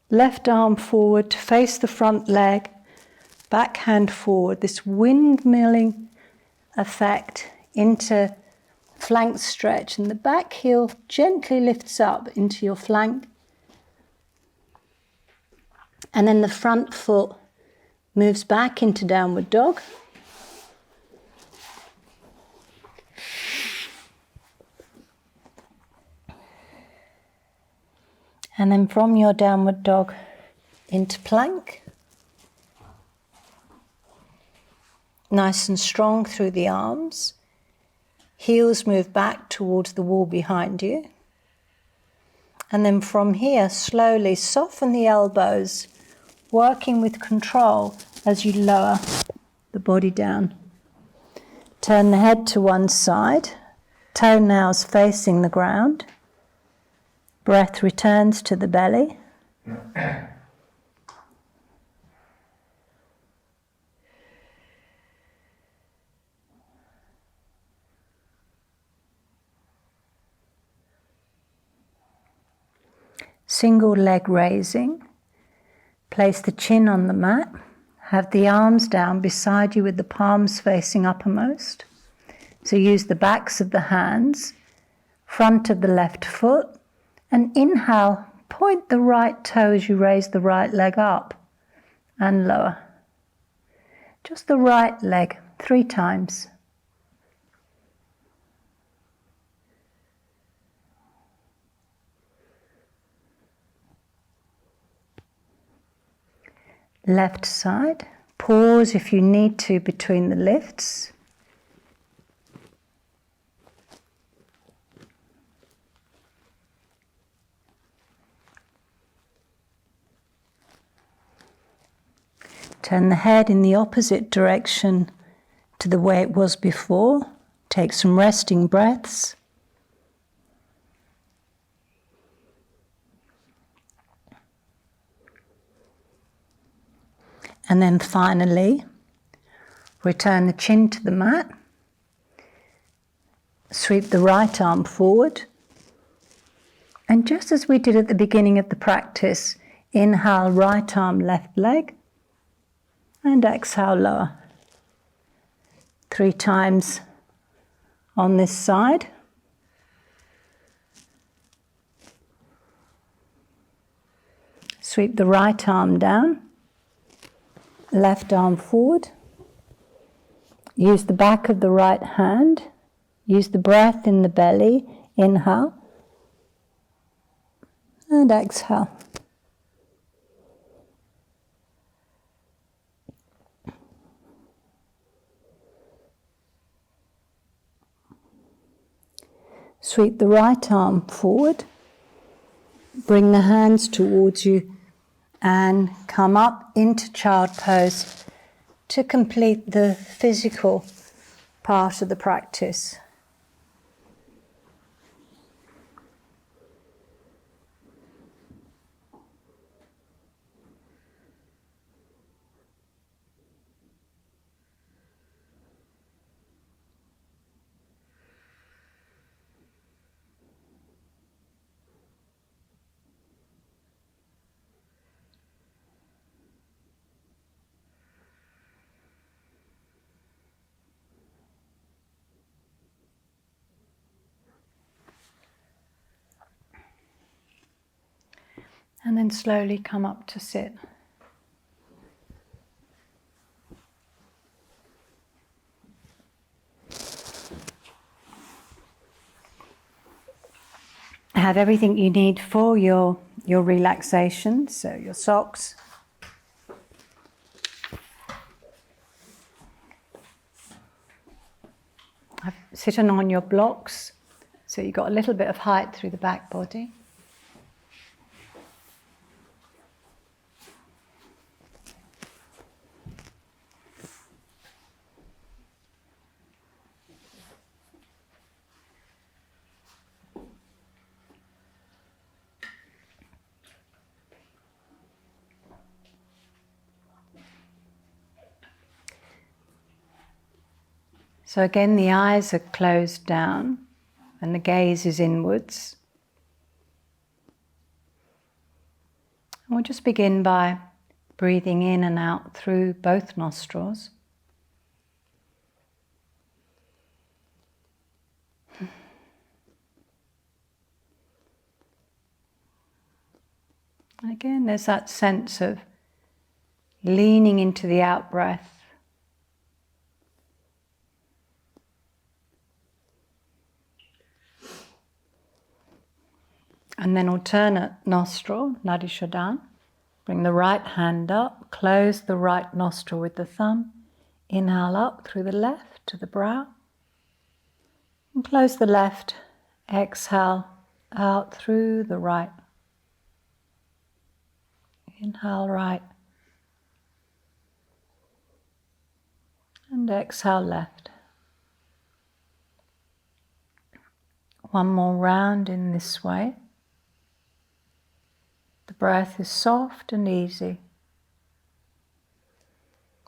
left arm forward to face the front leg, back hand forward, this windmilling effect into flank stretch, and the back heel gently lifts up into your flank, and then the front foot moves back into downward dog. And then from your downward dog into plank. Nice and strong through the arms. Heels move back towards the wall behind you. And then from here, slowly soften the elbows, working with control as you lower the body down. Turn the head to one side, toenails facing the ground. Breath returns to the belly. Single leg raising. Place the chin on the mat. Have the arms down beside you with the palms facing uppermost. So use the backs of the hands, front of the left foot, and inhale, point the right toe as you raise the right leg up and lower. Just the right leg 3 times. Left side, pause if you need to between the lifts. Turn the head in the opposite direction to the way it was before. Take some resting breaths. And then finally, return the chin to the mat. Sweep the right arm forward. And just as we did at the beginning of the practice, inhale, right arm, left leg, and exhale, lower. 3 times on this side. Sweep the right arm down, left arm forward. Use the back of the right hand. Use the breath in the belly. Inhale. And exhale. Sweep the right arm forward. Bring the hands towards you and come up into child pose to complete the physical part of the practice. And then slowly come up to sit. Have everything you need for your relaxation, so your socks. Sitting on your blocks, so you've got a little bit of height through the back body. So again, the eyes are closed down and the gaze is inwards. And we'll just begin by breathing in and out through both nostrils. And again, there's that sense of leaning into the out-breath. And then alternate nostril, Nadi Shodhana. Bring the right hand up, close the right nostril with the thumb. Inhale up through the left to the brow. And close the left, exhale out through the right. Inhale right. And exhale left. One more round in this way. The breath is soft and easy.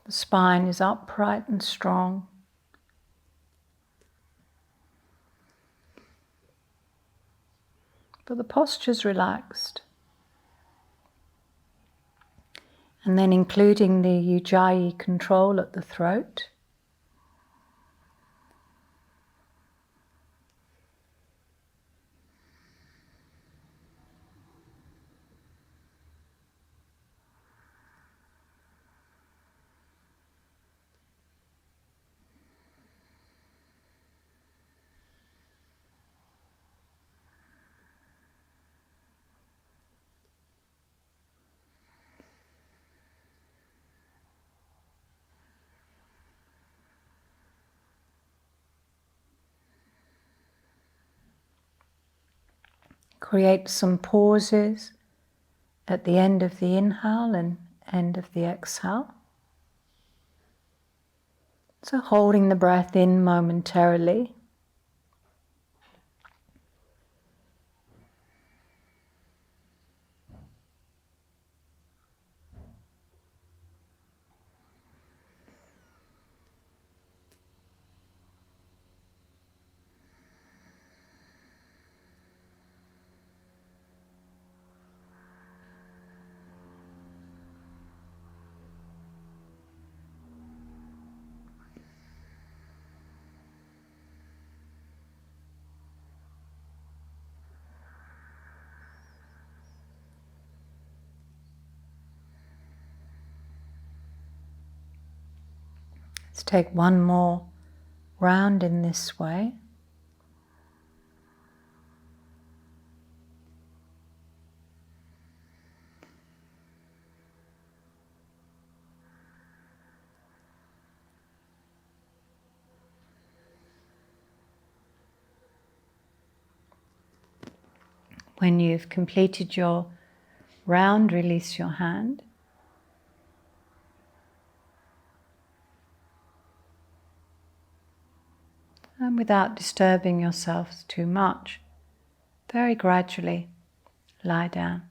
The spine is upright and strong. But the posture's relaxed. And then including the Ujjayi control at the throat. Create some pauses at the end of the inhale and end of the exhale. So holding the breath in momentarily. Let's take one more round in this way. When you've completed your round, release your hand. And without disturbing yourselves too much, very gradually lie down.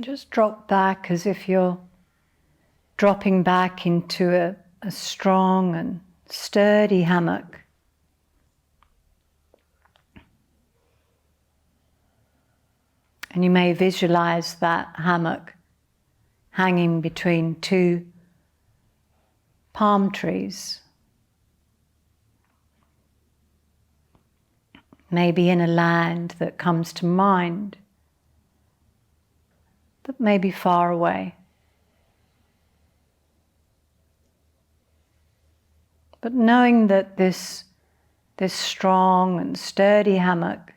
Just drop back as if you're dropping back into a strong and sturdy hammock. And you may visualize that hammock hanging between two palm trees. Maybe in a land that comes to mind, that may be far away. But knowing that this strong and sturdy hammock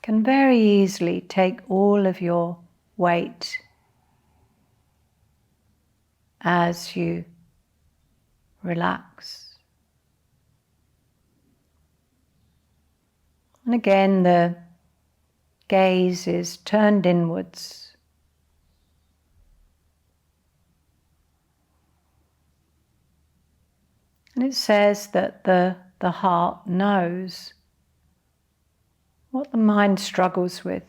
can very easily take all of your weight as you relax. And again, the gaze is turned inwards. And it says that the heart knows what the mind struggles with.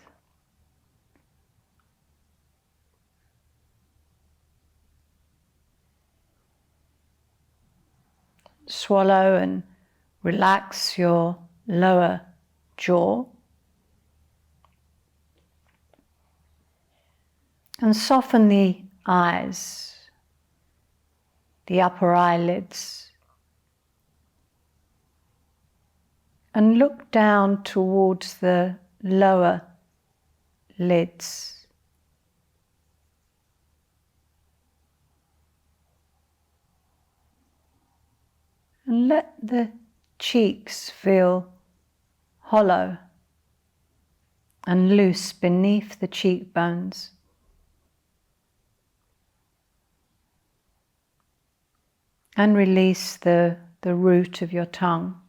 Swallow and relax your lower jaw. And soften the eyes, the upper eyelids. And look down towards the lower lids. And let the cheeks feel hollow and loose beneath the cheekbones. And release the root of your tongue.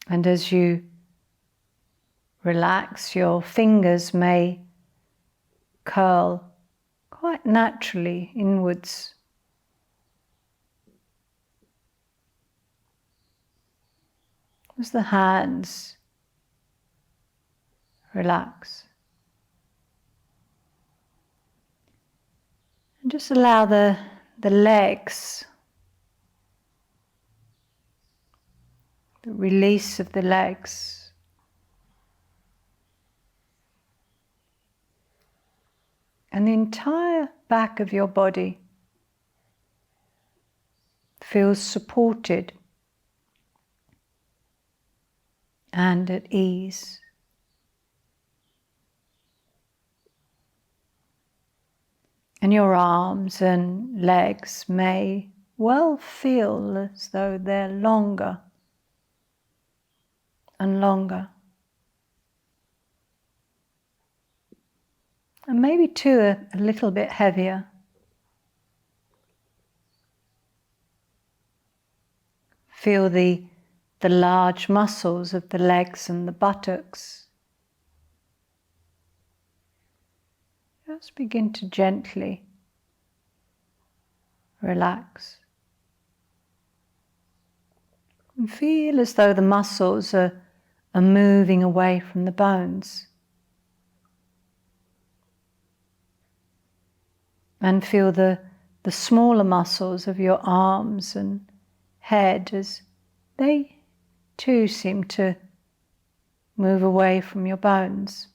And as you relax, your fingers may curl quite naturally inwards. As the hands relax. And just allow the legs, the release of the legs, and the entire back of your body feels supported and at ease. And your arms and legs may well feel as though they're longer and longer. And maybe too a little bit heavier. Feel the large muscles of the legs and the buttocks just begin to gently relax. And feel as though the muscles are moving away from the bones. And feel the smaller muscles of your arms and head as they too seem to move away from your bones.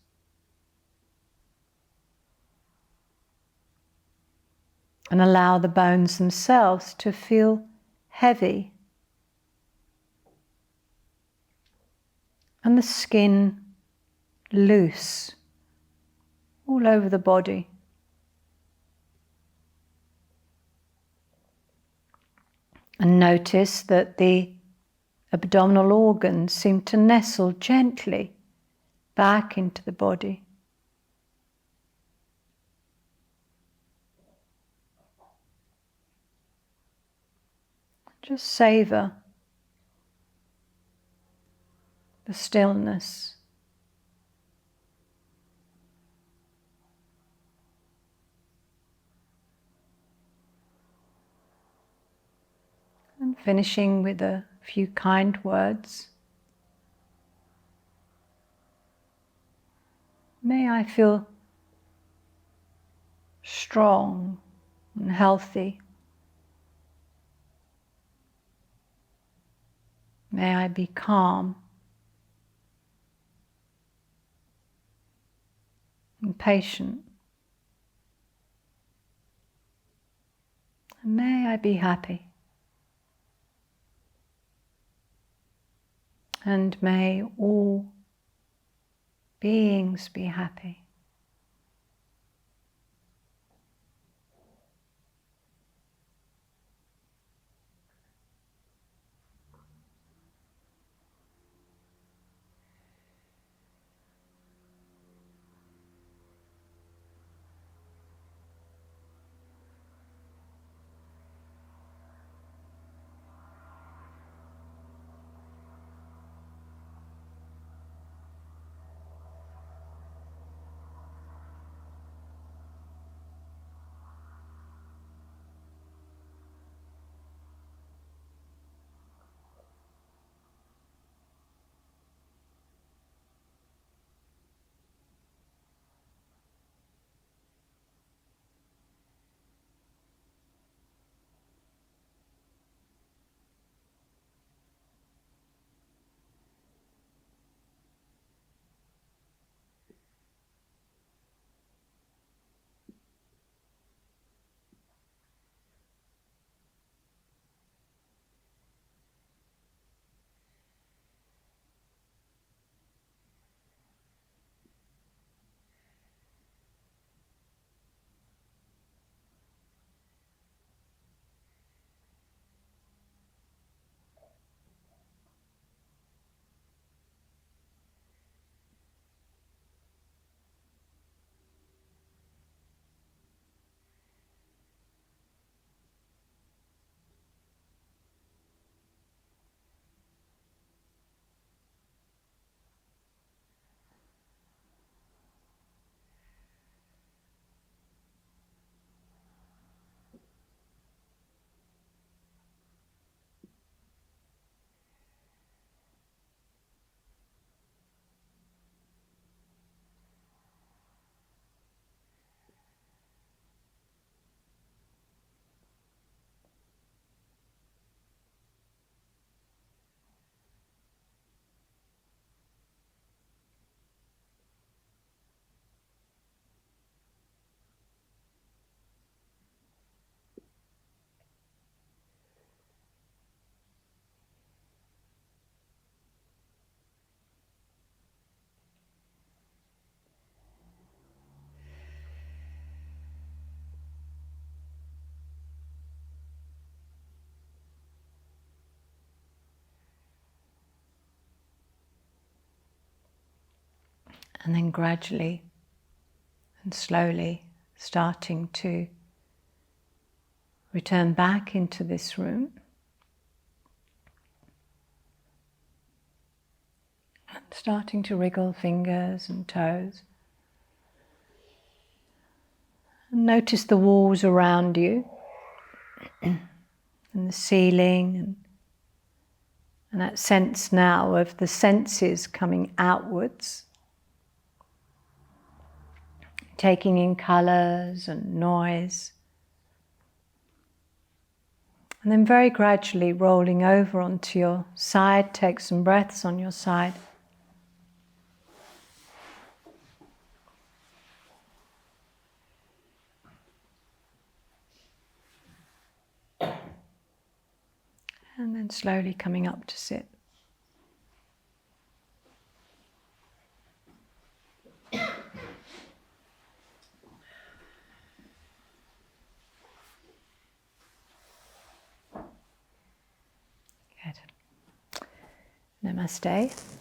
And allow the bones themselves to feel heavy. And the skin loose all over the body. And notice that the abdominal organs seem to nestle gently back into the body. Just savor the stillness. And finishing with a few kind words. May I feel strong and healthy. May I be calm and patient. And may I be happy. And may all beings be happy. And then gradually and slowly starting to return back into this room. And starting to wriggle fingers and toes. notice the walls around you and the ceiling, and that sense now of the senses coming outwards, taking in colours and noise, and then very gradually rolling over onto your side. Take some breaths on your side. And then slowly coming up to sit. Good. Namaste.